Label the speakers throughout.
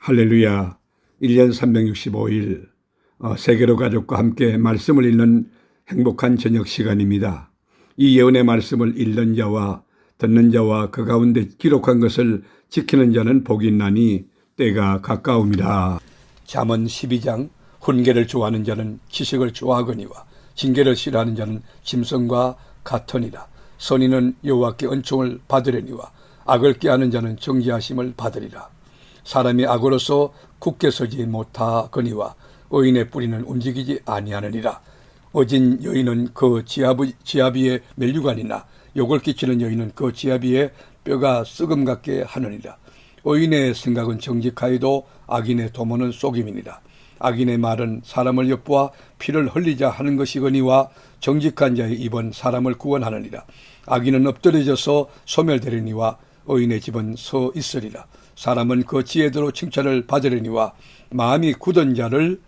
Speaker 1: 할렐루야. 1년 365일 세계로 가족과 함께 말씀을 읽는 행복한 저녁 시간입니다. 이 예언의 말씀을 읽는 자와 듣는 자와 그 가운데 기록한 것을 지키는 자는 복이 있나니 때가 가까움이라. 잠언 12장 훈계를 좋아하는 자는 지식을 좋아하거니와 징계를 싫어하는 자는 짐승과 같으니라. 선인은 여호와께 은총을 받으려니와 악을 꾀하는 자는 정죄하심을 받으리라. 사람이 악으로서 굳게 서지 못하거니와 의인의 뿌리는 움직이지 아니하느니라. 어진 여인은 그 지아비의 멜류관이나 욕을 끼치는 여인은 그 지아비의 뼈가 썩음 같게 하느니라. 의인의 생각은 정직하여도 악인의 도모는 속임이니라. 악인의 말은 사람을 엿보아 피를 흘리자 하는 것이거니와 정직한 자의 입은 사람을 구원하느니라. 악인은 엎드려져서 소멸되려니와 의인의 집은 서 있으리라. 사람은 그 지혜대로 칭찬을 받으려니와 마음이 굳은 자는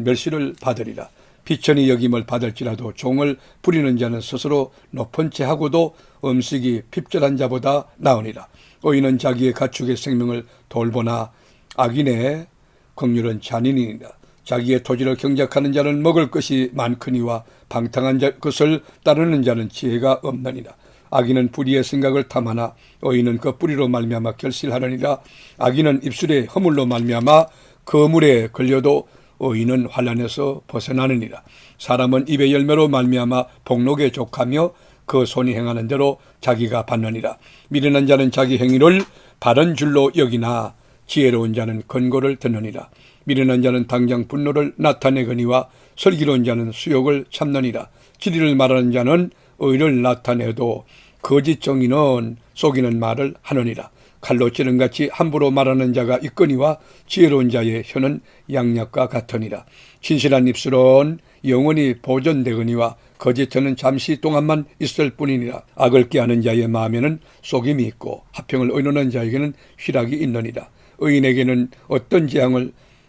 Speaker 1: 멸시를 받으리라. 비천히 여김을 받을지라도 종을 부리는 자는 스스로 높은 채 하고도 음식이 핍절한 자보다 나으니라. 의인은 자기의 가축의 생명을 돌보나 악인의 긍휼은 잔인이니라. 자기의 토지를 경작하는 자는 먹을 것이 많거니와 방탕한 것을 따르는 자는 지혜가 없느니라. 악인은 뿌리의 생각을 탐하나 의인은 그 뿌리로 말미암아 결실하느니라. 악인은 입술의 허물로 말미암아 거물에 걸려도 의인은 환난에서 벗어나느니라. 사람은 입의 열매로 말미암아 복록에 족하며 그 손이 행하는 대로 자기가 받느니라. 미련한 자는 자기 행위를 바른 줄로 여기나 지혜로운 자는 권고를 듣느니라. 미련한 자는 당장 분노를 나타내거니와 슬기로운 자는 수욕을 참느니라. 진리를 말하는 자는 의를 나타내도 거짓 정의는 속이는 말을 하느니라. 칼로 찌른같이 함부로 말하는 자가 있거니와 지혜로운 자의 혀는 양약과 같으니라. 진실한 입술은 영원히 보존되거니와 거짓 혀는 잠시 동안만 있을 뿐이니라. 악을 꾀하는 자의 마음에는 속임이 있고 화평을 의논하는 자에게는 희락이 있느니라. 의인에게는 어떤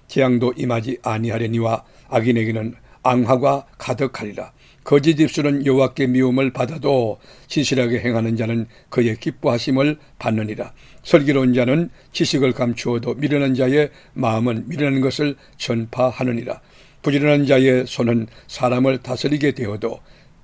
Speaker 1: 재앙도 임하지 아니하려니와 악인에게는 앙화가 가득하리라. 거짓 입술은 여호와께 미움을 받아도 진실하게 행하는 자는 그의 기뻐하심을 받느니라. 슬기로운 자는 지식을 감추어도 미련한 자의 마음은 미련한 것을 전파하느니라. 부지런한 자의 손은 사람을 다스리게 되어도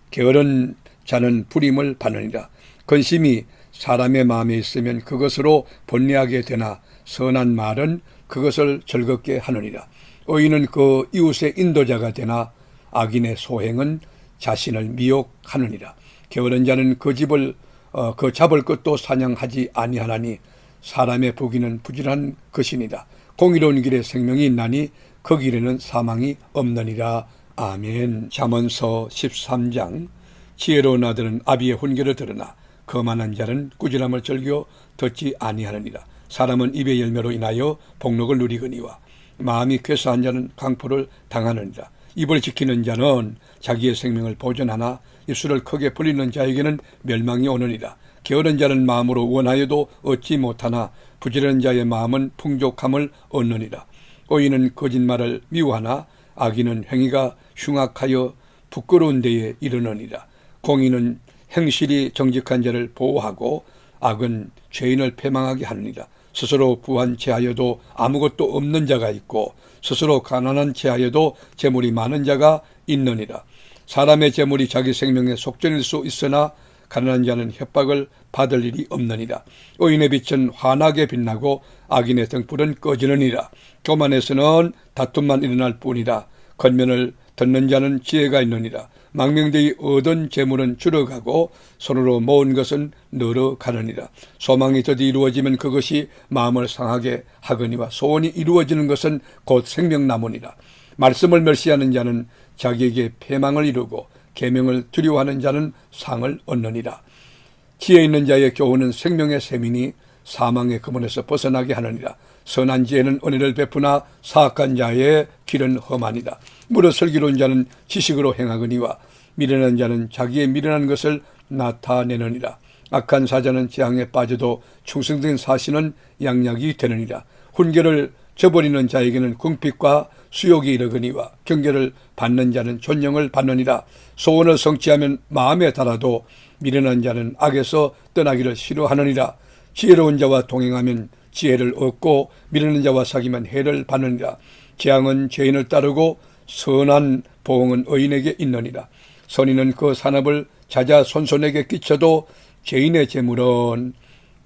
Speaker 1: 게으른 자는 부림을 받느니라. 근심이 사람의 마음에 있으면 그것으로 번뇌하게 되나 선한 말은 그것을 즐겁게 하느니라. 의인은 그 이웃의 인도자가 되나 악인의 소행은 자신을 미혹하느니라. 게으른 자는 그 잡을 것도 사냥하지 아니하나니 사람의 부귀는 부지런한 것이니라. 공의로운 길에 생명이 있나니 그 길에는 사망이 없느니라. 아멘. 잠언서 13장 지혜로운 아들은 아비의 훈계를 들으나 거만한 자는 꾸지람을 즐겨 듣지 아니하느니라. 사람은 입의 열매로 인하여 복록을 누리거니와 마음이 쾌사한 자는 강포를 당하느니라. 입을 지키는 자는 자기의 생명을 보존하나 입술을 크게 벌리는 자에게는 멸망이 오느니라. 게으른 자는 마음으로 원하여도 얻지 못하나 부지런한 자의 마음은 풍족함을 얻느니라. 의인은 거짓말을 미워하나 악인은 행위가 흉악하여 부끄러운 데에 이르느니라. 공의는 행실이 정직한 자를 보호하고 악은 죄인을 패망하게 하느니라. 스스로 부한 채하여도 아무것도 없는 자가 있고 스스로 가난한 채하여도 재물이 많은 자가 있느니라. 사람의 재물이 자기 생명의 속전일 수 있으나 가난한 자는 협박을 받을 일이 없느니라. 의인의 빛은 환하게 빛나고 악인의 등불은 꺼지느니라. 교만에서는 다툼만 일어날 뿐이라. 권면을 듣는 자는 지혜가 있느니라. 망명되이 얻은 재물은 줄어가고 손으로 모은 것은 늘어가느니라. 소망이 더디 이루어지면 그것이 마음을 상하게 하거니와 소원이 이루어지는 것은 곧 생명나무니라. 말씀을 멸시하는 자는 자기에게 패망을 이루고 계명을 두려워하는 자는 상을 얻느니라. 지혜 있는 자의 교훈은 생명의 셈이니 사망의 근원에서 벗어나게 하느니라. 선한 지혜는 은혜를 베푸나 사악한 자의 길은 험하니라. 무릇 슬기로운 자는 지식으로 행하거니와 미련한 자는 자기의 미련한 것을 나타내느니라. 악한 사자는 재앙에 빠져도 충성된 사신은 양약이 되느니라. 훈계를 저버리는 자에게는 궁핍과 수욕이 이르거니와 경계를 받는 자는 존영을 받느니라. 소원을 성취하면 마음에 달아도 미련한 자는 악에서 떠나기를 싫어하느니라. 지혜로운 자와 동행하면 지혜를 얻고 미루는 자와 사귀면 해를 받느니라. 재앙은 죄인을 따르고 선한 보응은 의인에게 있느니라. 선인은 그 산업을 자자손손에게 끼쳐도 죄인의 재물은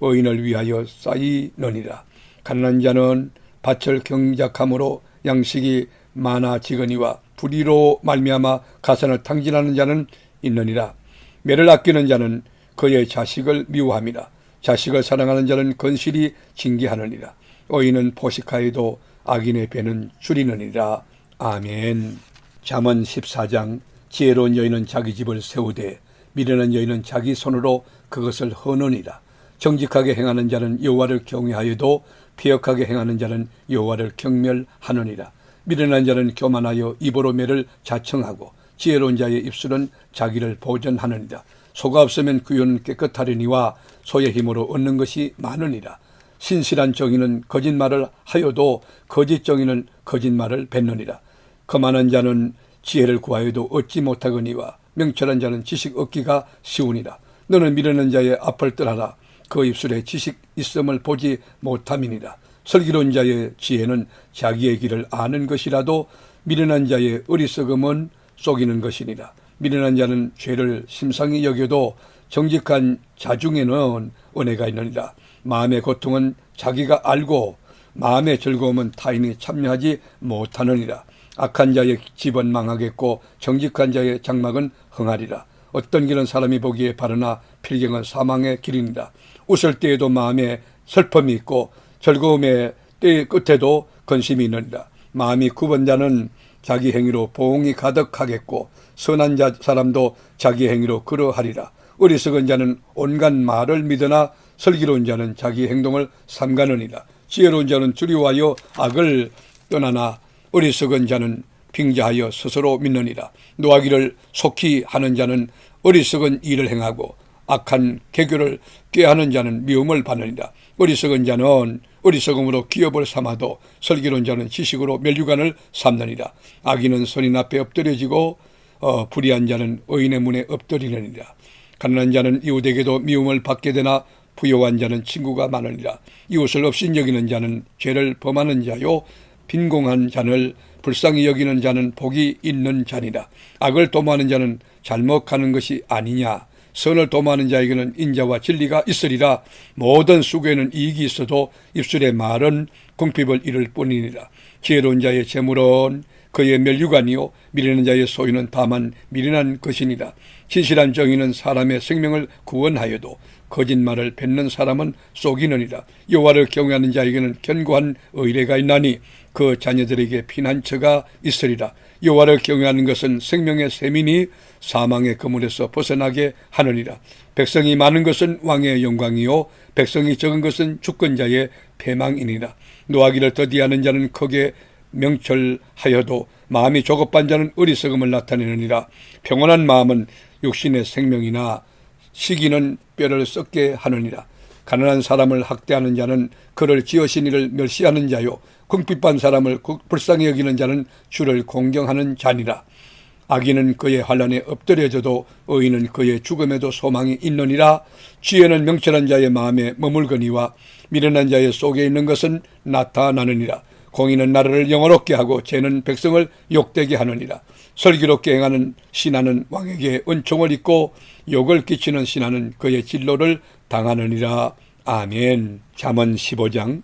Speaker 1: 의인을 위하여 쌓이느니라. 가난한 자는 밭을 경작함으로 양식이 많아지거니와 불의로 말미암아 가산을 탕진하는 자는 있느니라. 매를 아끼는 자는 그의 자식을 미워함이라. 자식을 사랑하는 자는 건실히 징계하느니라. 의인은 포식하여도 악인의 배는 줄이느니라. 아멘. 잠언 14장. 지혜로운 여인은 자기 집을 세우되 미련한 여인은 자기 손으로 그것을 허느니라. 정직하게 행하는 자는 여호와를 경외하여도 피역하게 행하는 자는 여호와를 경멸하느니라. 미련한 자는 교만하여 입으로 매를 자청하고 지혜로운 자의 입술은 자기를 보전하느니라. 소가 없으면 구유는 깨끗하려니와 소의 힘으로 얻는 것이 많으니라. 신실한 정의는 거짓말을 하여도 거짓 정의는 거짓말을 뱉느니라. 거만한 자는 지혜를 구하여도 얻지 못하거니와 명철한 자는 지식 얻기가 쉬우니라. 너는 미련한 자의 앞을 떠나라. 그 입술에 지식 있음을 보지 못함이니라. 슬기로운 자의 지혜는 자기의 길을 아는 것이라도 미련한 자의 어리석음은 속이는 것이니라. 미련한 자는 죄를 심상히 여겨도 정직한 자 중에는 은혜가 있느니라. 마음의 고통은 자기가 알고 마음의 즐거움은 타인이 참여하지 못하느니라. 악한 자의 집은 망하겠고 정직한 자의 장막은 흥하리라. 어떤 길은 사람이 보기에 바르나 필경은 사망의 길이니라. 웃을 때에도 마음에 슬픔이 있고 즐거움의 때의 끝에도 근심이 있느니라. 마음이 굽은 자는 자기 행위로 보응이 가득하겠고 선한 사람도 자기 행위로 그러하리라. 어리석은 자는 온갖 말을 믿으나 슬기로운 자는 자기 행동을 삼가느니라. 지혜로운 자는 두려워하여 악을 떠나나 어리석은 자는 빙자하여 스스로 믿느니라. 노하기를 속히 하는 자는 어리석은 일을 행하고 악한 개교를 꾀하는 자는 미움을 받느니라. 어리석은 자는 어리석음으로 기업을 삼아도 슬기로운 자는 지식으로 멸류관을 삼느니라. 악인은 선인 앞에 엎드려지고 불의한 자는 의인의 문에 엎드리느니라. 가난한 자는 이웃에게도 미움을 받게 되나 부요한 자는 친구가 많으니라. 이웃을 업신여기는 자는 죄를 범하는 자요 빈공한 자를 불쌍히 여기는 자는 복이 있는 자니라. 악을 도모하는 자는 잘못 가는 것이 아니냐. 선을 도모하는 자에게는 인자와 진리가 있으리라. 모든 수고에는 이익이 있어도 입술의 말은 궁핍을 이룰 뿐이니라. 지혜로운 자의 재물은 그의 멸류관이요 미련한 자의 소유는 다만 미련한 것이니라. 진실한 정의는 사람의 생명을 구원하여도 거짓말을 뱉는 사람은 속이느니라. 여호와를 경외하는 자에게는 견고한 의뢰가 있나니 그 자녀들에게 피난처가 있으리라. 여호와를 경외하는 것은 생명의 셈이니 사망의 그물에서 벗어나게 하느니라. 백성이 많은 것은 왕의 영광이요 백성이 적은 것은 주권자의 패망이니라. 노하기를 더디하는 자는 크게 명철하여도 마음이 조급한 자는 어리석음을 나타내느니라. 평온한 마음은 육신의 생명이나 시기는 뼈를 썩게 하느니라. 가난한 사람을 학대하는 자는 그를 지으신 이를 멸시하는 자요 궁핍한 사람을 불쌍히 여기는 자는 주를 공경하는 자니라. 악인은 그의 환난에 엎드려져도 의인은 그의 죽음에도 소망이 있느니라. 지혜는 명철한 자의 마음에 머물거니와 미련한 자의 속에 있는 것은 나타나느니라. 공의는 나라를 영화롭게 하고 죄는 백성을 욕되게 하느니라. 슬기롭게 행하는 신하는 왕에게 은총을 입고 욕을 끼치는 신하는 그의 진로를 당하느니라. 아멘. 잠언 15장.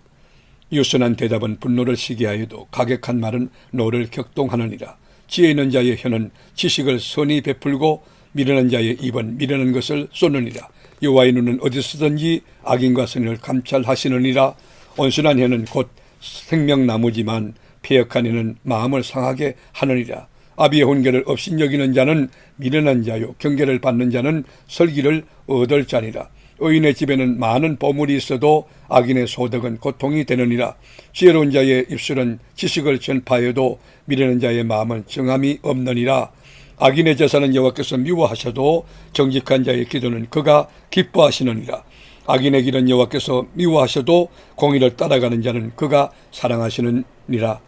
Speaker 1: 유순한 대답은 분노를 시게 하여도 가격한 말은 노를 격동하느니라. 지혜 있는 자의 혀는 지식을 선히 베풀고 미련한 자의 입은 미련한 것을 쏟느니라. 여호와의 눈은 어디서든지 악인과 선인을 감찰하시느니라. 온순한 혀는 곧 생명나무지만 패역한 이는 마음을 상하게 하느니라. 아비의 혼계를 업신여기는 자는 미련한 자요 경계를 받는 자는 설기를 얻을 자니라. 의인의 집에는 많은 보물이 있어도 악인의 소득은 고통이 되느니라. 지혜로운 자의 입술은 지식을 전파해도 미련한 자의 마음은 정함이 없느니라. 악인의 제사는 여호와께서 미워하셔도 정직한 자의 기도는 그가 기뻐하시느니라. 악인의 길은 여호와께서 미워하셔도 공의를 따라가는 자는 그가 사랑하시느니라.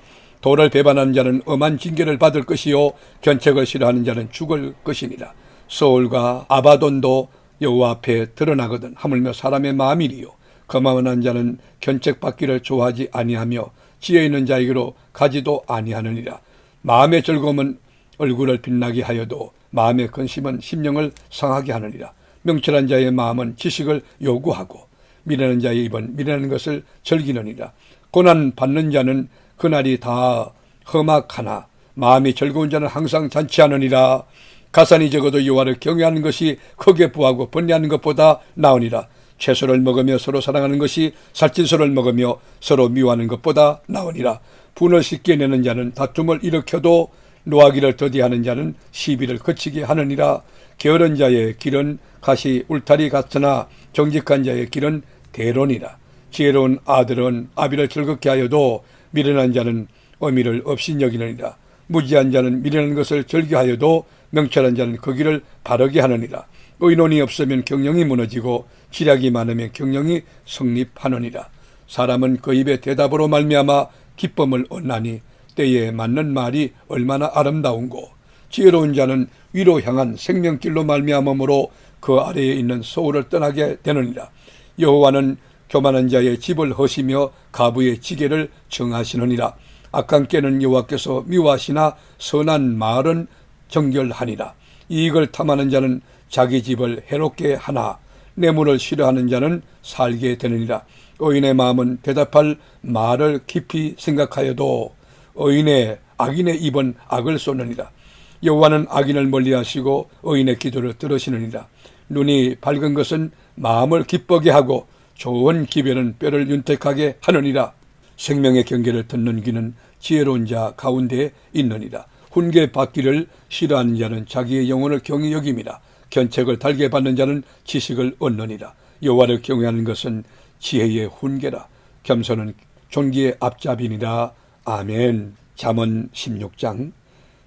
Speaker 1: 도를 배반하는 자는 엄한 징계를 받을 것이요 견책을 싫어하는 자는 죽을 것이니라. 소울과 아바돈도 여호와 앞에 드러나거든 하물며 사람의 마음이리요 거만한 자는 견책받기를 좋아하지 아니하며 지혜 있는 자에게로 가지도 아니하느니라. 마음의 즐거움은 얼굴을 빛나게 하여도 마음의 근심은 심령을 상하게 하느니라. 명철한 자의 마음은 지식을 요구하고 미련한 자의 입은 미련한 것을 즐기느니라. 고난 받는 자는 그날이 다 험악하나 마음이 즐거운 자는 항상 잔치하느니라. 가산이 적어도 여호와를 경외하는 것이 크게 부하고 번뇌하는 것보다 나으니라. 채소를 먹으며 서로 사랑하는 것이 살찐소를 먹으며 서로 미워하는 것보다 나으니라. 분을 쉽게 내는 자는 다툼을 일으켜도 노하기를 더디하는 자는 시비를 그치게 하느니라. 게으른 자의 길은 가시 울타리 같으나 정직한 자의 길은 대론이라. 지혜로운 아들은 아비를 즐겁게 하여도 미련한 자는 어미를 업신여기느니라. 무지한 자는 미련한 것을 즐겨하여도 명철한 자는 그 길을 바르게 하느니라. 의논이 없으면 경영이 무너지고 지략이 많으면 경영이 성립하느니라. 사람은 그 입의 대답으로 말미암아 기쁨을 얻나니 때에 맞는 말이 얼마나 아름다운고. 지혜로운 자는 위로 향한 생명길로 말미암음으로 그 아래에 있는 소울을 떠나게 되느니라. 여호와는 교만한 자의 집을 허시며 가부의 지게를 정하시느니라. 악한 꾀는 여호와께서 미워하시나 선한 말은 정결하니라. 이익을 탐하는 자는 자기 집을 해롭게 하나 뇌물을 싫어하는 자는 살게 되느니라. 의인의 마음은 대답할 말을 깊이 생각하여도 악인의 입은 악을 쏟느니라. 여호와는 악인을 멀리하시고 의인의 기도를 들으시느니라. 눈이 밝은 것은 마음을 기쁘게 하고 좋은 기별은 뼈를 윤택하게 하느니라. 생명의 경계를 듣는 귀는 지혜로운 자 가운데에 있느니라. 훈계 받기를 싫어하는 자는 자기의 영혼을 경히 여김이라. 견책을 달게 받는 자는 지식을 얻느니라. 여호와를 경외하는 것은 지혜의 훈계라. 겸손은 존귀의 앞잡이니라. 아멘. 잠언 16장.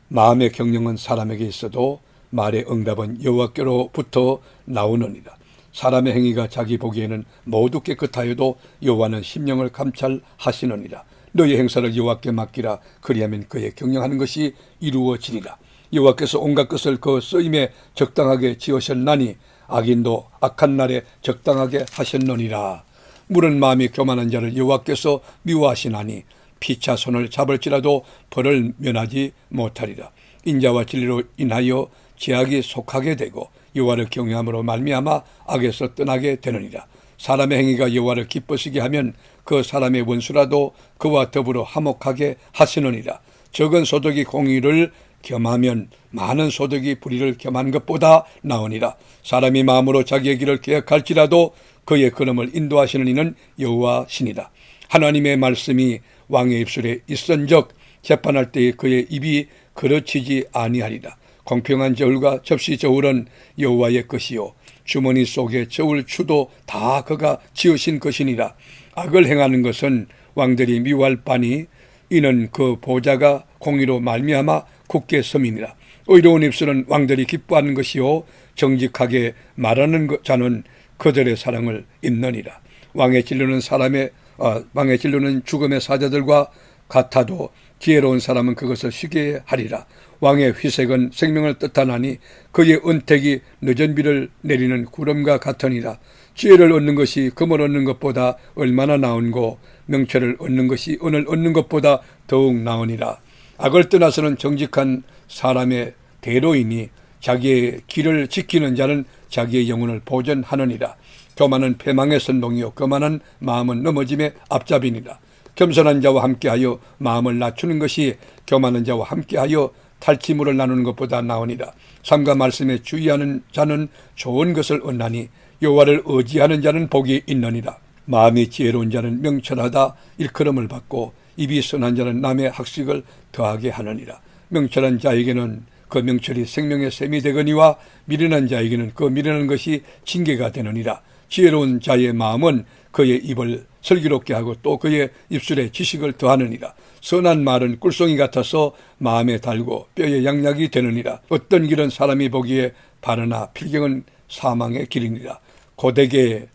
Speaker 1: 마음의 경영은 사람에게 있어도 말의 응답은 여호와께로부터 나오느니라. 사람의 행위가 자기 보기에는 모두 깨끗하여도 여호와는 심령을 감찰하시느니라. 너희 행사를 여호와께 맡기라. 그리하면 그의 경영하는 것이 이루어지리라. 여호와께서 온갖 것을 그 쓰임에 적당하게 지으셨나니 악인도 악한 날에 적당하게 하셨느니라. 물은 마음이 교만한 자를 여호와께서 미워하시나니 피차 손을 잡을지라도 벌을 면하지 못하리라. 인자와 진리로 인하여 제약이 속하게 되고 여호와를 경외함으로 말미암아 악에서 떠나게 되느니라. 사람의 행위가 여호와를 기쁘시게 하면 그 사람의 원수라도 그와 더불어 화목하게 하시느니라. 적은 소득이 공의를 겸하면 많은 소득이 불의를 겸한 것보다 나으니라. 사람이 마음으로 자기의 길을 계획할지라도 그의 걸음을 인도하시는 이는 여호와시니라. 하나님의 말씀이 왕의 입술에 있은적 재판할 때에 그의 입이 그르치지 아니하리라. 공평한 저울과 접시 저울은 여호와의 것이요 주머니 속에 저울 추도 다 그가 지으신 것이니라. 악을 행하는 것은 왕들이 미워할 바니 이는 그 보좌가 공의로 말미암아 굳게 섬이니라. 의로운 입술은 왕들이 기뻐하는 것이요 정직하게 말하는 자는 그들의 사랑을 입느니라. 왕의 진료는 죽음의 사자들과 같아도 지혜로운 사람은 그것을 쉬게 하리라. 왕의 회색은 생명을 뜻하나니 그의 은택이 늦은 비를 내리는 구름과 같으니라. 지혜를 얻는 것이 금을 얻는 것보다 얼마나 나은고 명철을 얻는 것이 은을 얻는 것보다 더욱 나으니라. 악을 떠나서는 정직한 사람의 대로이니 자기의 길을 지키는 자는 자기의 영혼을 보전하느니라. 교만은 패망의 선봉이요 거만한 마음은 넘어짐의 앞잡이니라. 겸손한 자와 함께하여 마음을 낮추는 것이 교만한 자와 함께하여 탈취물을 나누는 것보다 나으니라. 삼가 말씀에 주의하는 자는 좋은 것을 얻나니 여호와를 의지하는 자는 복이 있느니라. 마음이 지혜로운 자는 명철하다 일컬음을 받고 입이 선한 자는 남의 학식을 더하게 하느니라. 명철한 자에게는 그 명철이 생명의 샘이 되거니와 미련한 자에게는 그 미련한 것이 징계가 되느니라. 지혜로운 자의 마음은 그의 입을 슬기롭게 하고 또 그의 입술에 지식을 더하느니라. 선한 말은 꿀송이 같아서 마음에 달고 뼈에 양약이 되느니라. 어떤 길은 사람이 보기에 바르나 필경은 사망의 길이니라. 고되게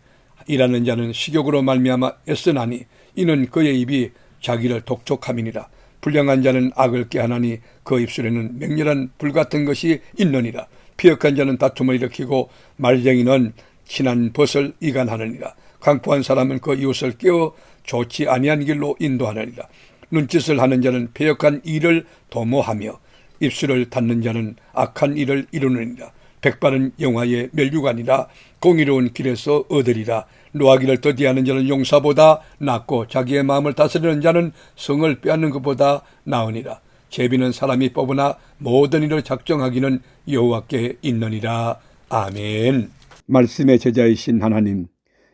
Speaker 1: 일하는 자는 식욕으로 말미암아 애쓰나니 이는 그의 입이 자기를 독촉함이니라. 불량한 자는 악을 꾀하나니 그 입술에는 맹렬한 불같은 것이 있느니라. 피역한 자는 다툼을 일으키고 말쟁이는 친한 벗을 이간하느니라. 강포한 사람은 그 이웃을 깨어 좋지 아니한 길로 인도하느니라. 눈짓을 하는 자는 패역한 일을 도모하며 입술을 닫는 자는 악한 일을 이루느니라. 백발은 영화의 멸류관이라 공의로운 길에서 얻으리라. 노하기를 더디하는 자는 용사보다 낫고 자기의 마음을 다스리는 자는 성을 빼앗는 것보다 나으니라. 제비는 사람이 뽑으나 모든 일을 작정하기는 여호와께 있느니라. 아멘. 말씀의 제자이신 하나님,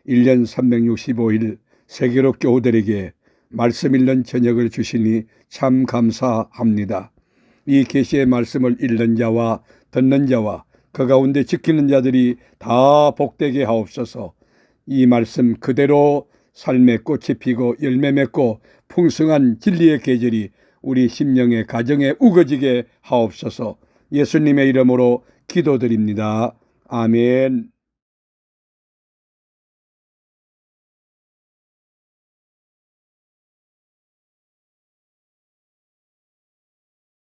Speaker 1: 1년 365일 세계로 교우들에게 말씀 읽는 저녁을 주시니 참 감사합니다. 이 계시의 말씀을 읽는 자와 듣는 자와 그 가운데 지키는 자들이 다 복되게 하옵소서. 이 말씀 그대로 삶의 꽃이 피고 열매 맺고 풍성한 진리의 계절이 우리 심령의 가정에 우거지게 하옵소서. 예수님의 이름으로 기도드립니다. 아멘.